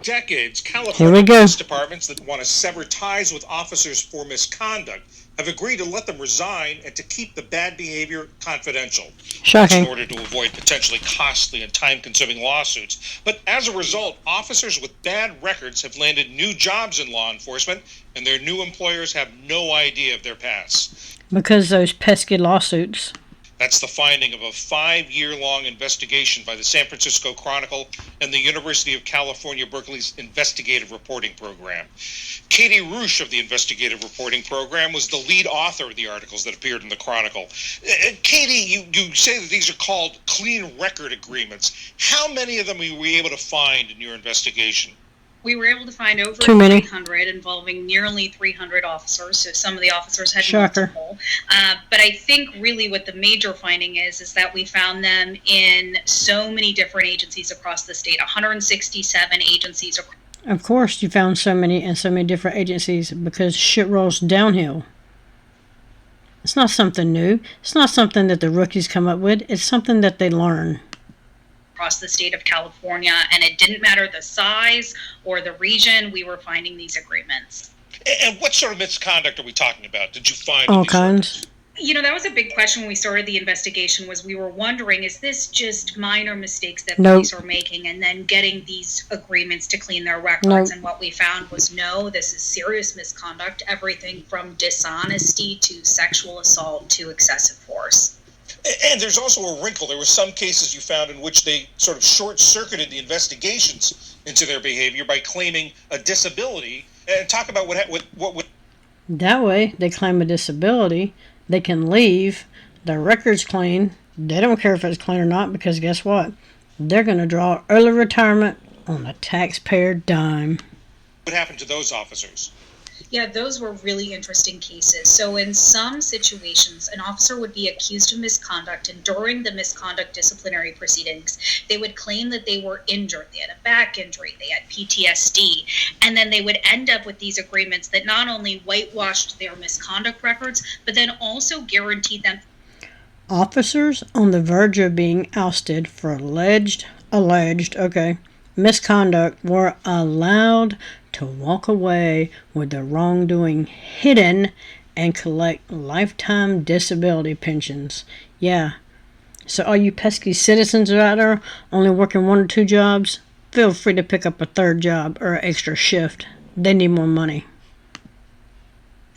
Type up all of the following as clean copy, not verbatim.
decades, Here we California go. police departments that want to sever ties with officers for misconduct have agreed to let them resign and to keep the bad behavior confidential. Shocking. In order to avoid potentially costly and time-consuming lawsuits. But as a result, officers with bad records have landed new jobs in law enforcement, and their new employers have no idea of their past. Because those pesky lawsuits. That's the finding of a 5-year-long investigation by the San Francisco Chronicle and the University of California, Berkeley's investigative reporting program. Katie Roosh of the investigative reporting program was the lead author of the articles that appeared in the Chronicle. Katie, you say that these are called clean record agreements. How many of them were you able to find in your investigation? We were able to find over Too many. 300 involving nearly 300 officers, so some of the officers had Shocker. multiple. But I think really what the major finding is that we found them in so many different agencies across the state, 167 agencies. Of course you found so many in so many different agencies because shit rolls downhill. It's not something new. It's not something that the rookies come up with. It's something that they learn. Across the state of California, and it didn't matter the size or the region, we were finding these agreements. And what sort of misconduct are we talking about? Did you find All these kinds. records? You know, that was a big question when we started the investigation, was we were wondering, is this just minor mistakes that Nope. police are making and then getting these agreements to clean their records? Nope. And what we found was, no, this is serious misconduct, everything from dishonesty to sexual assault to excessive force. And there's also a wrinkle. There were some cases you found in which they sort of short-circuited the investigations into their behavior by claiming a disability. And talk about what That way, they claim a disability. They can leave. Their record's clean. They don't care if it's clean or not because guess what? They're going to draw early retirement on a taxpayer dime. what happened to those officers. Yeah, those were really interesting cases. So in some situations, an officer would be accused of misconduct, and during the misconduct disciplinary proceedings, they would claim that they were injured. They had a back injury, they had PTSD, and then they would end up with these agreements that not only whitewashed their misconduct records, but then also guaranteed them. Officers on the verge of being ousted for alleged misconduct were allowed to walk away with their wrongdoing hidden and collect lifetime disability pensions. Yeah. So all you pesky citizens out there only working 1 or 2 jobs, feel free to pick up a 3rd job or an extra shift. They need more money.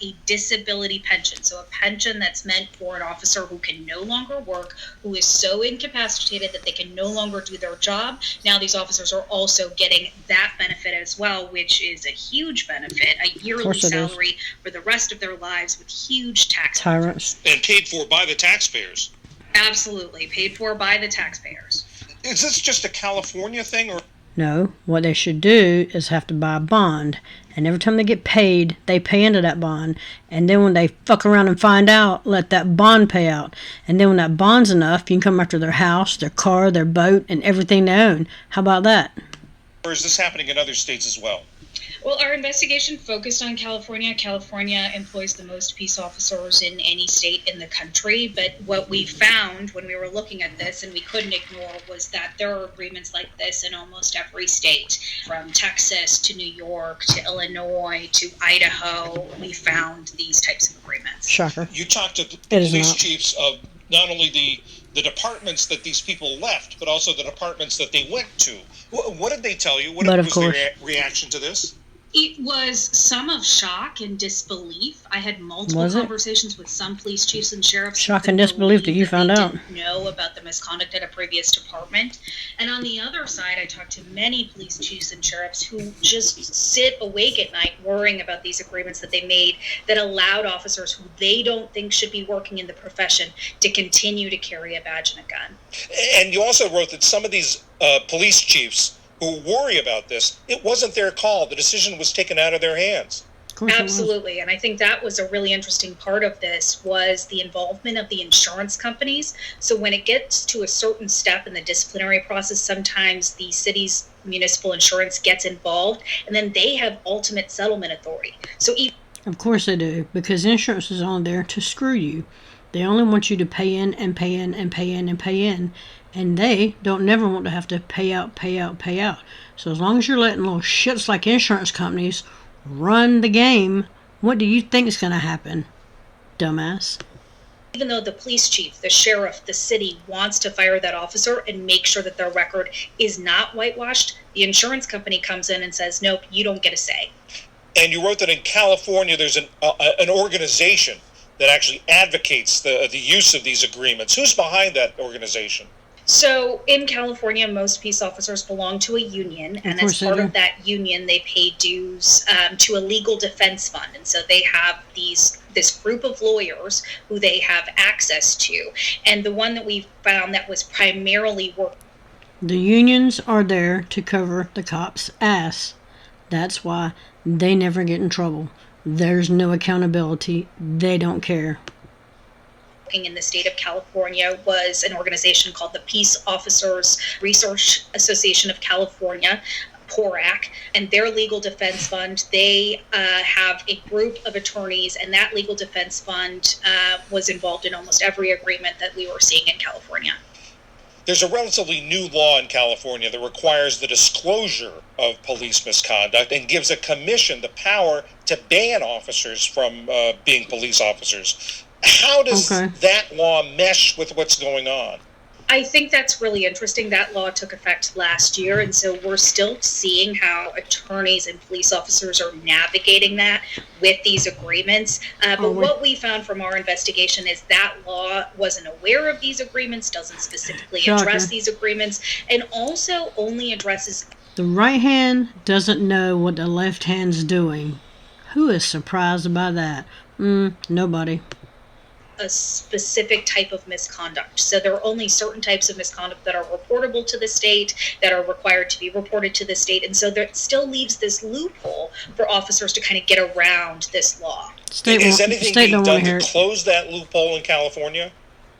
A disability pension, so a pension that's meant for an officer who can no longer work, who is so incapacitated that they can no longer do their job. Now these officers are also getting that benefit as well, which is a huge benefit, a yearly salary for the rest of their lives with huge tax tyrants. And paid for by the taxpayers. Absolutely, paid for by the taxpayers. Is this just a California thing, or? No, what they should do is have to buy a bond. And every time they get paid, they pay into that bond. And then when they fuck around and find out, let that bond pay out. And then when that bond's enough, you can come after their house, their car, their boat, and everything they own. How about that? Or is this happening in other states as well? Well, our investigation focused on California. California employs the most peace officers in any state in the country. But what we found when we were looking at this, and we couldn't ignore, was that there are agreements like this in almost every state. From Texas to New York to Illinois to Idaho, we found these types of agreements. Shocker. You talked to the police chiefs of not only the departments that these people left, but also the departments that they went to. What did they tell you? What was their reaction to this? It was some of shock and disbelief. I had multiple conversations with some police chiefs and sheriffs. Shock and disbelief that you found out. Didn't know about the misconduct at a previous department. And on the other side, I talked to many police chiefs and sheriffs who just sit awake at night worrying about these agreements that they made that allowed officers who they don't think should be working in the profession to continue to carry a badge and a gun. And you also wrote that some of these police chiefs who worry about this, it wasn't their call. The decision was taken out of their hands. Absolutely. And I think that was a really interesting part of this was the involvement of the insurance companies. So when it gets to a certain step in the disciplinary process, sometimes the city's municipal insurance gets involved, and then they have ultimate settlement authority. So of course they do, because insurance is on there to screw you. They only want you to pay in and pay in and pay in and pay in. And they don't never want to have to pay out. So as long as you're letting little shits like insurance companies run the game, what do you think is going to happen, dumbass? Even though the police chief, the sheriff, the city wants to fire that officer and make sure that their record is not whitewashed, the insurance company comes in and says, nope, you don't get a say. And you wrote that in California there's an organization that actually advocates the use of these agreements. Who's behind that organization? So in California, most peace officers belong to a union, and as part of that union, they pay dues to a legal defense fund. And so they have this group of lawyers who they have access to. And the one that we found that was primarily the unions are there to cover the cops' ass. That's why they never get in trouble. There's no accountability. They don't care. In the state of California was an organization called the Peace Officers Research Association of California, PORAC, and their legal defense fund. They have a group of attorneys, and that legal defense fund was involved in almost every agreement that we were seeing in California. There's a relatively new law in California that requires the disclosure of police misconduct and gives a commission the power to ban officers from being police officers. How does that law mesh with what's going on? I think that's really interesting. That law took effect last year, and so we're still seeing how attorneys and police officers are navigating that with these agreements. But what we found from our investigation is that law wasn't aware of these agreements, doesn't specifically address these agreements, and also only addresses... The right hand doesn't know what the left hand's doing. Who is surprised by that? Nobody. A specific type of misconduct. So there are only certain types of misconduct that are reportable to the state, that are required to be reported to the state, and so there still leaves this loophole for officers to kind of get around this law. Is anything being done to close that loophole in California?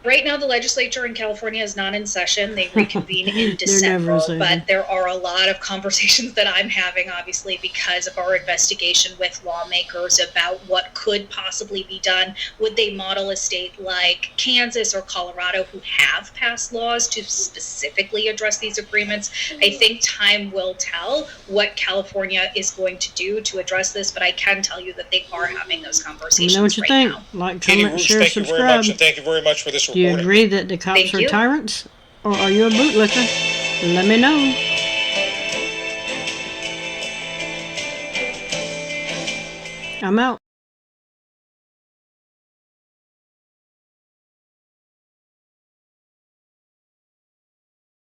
Right now, the legislature in California is not in session. They reconvene in December, but there are a lot of conversations that I'm having, obviously, because of our investigation with lawmakers about what could possibly be done. Would they model a state like Kansas or Colorado who have passed laws to specifically address these agreements? I think time will tell what California is going to do to address this, but I can tell you that they are having those conversations. Let me know what you think. Now. Like, comment, share, subscribe. Thank you very much, and thank you very much for this. Do you agree that the cops are tyrants? Or are you a bootlicker? Let me know. I'm out.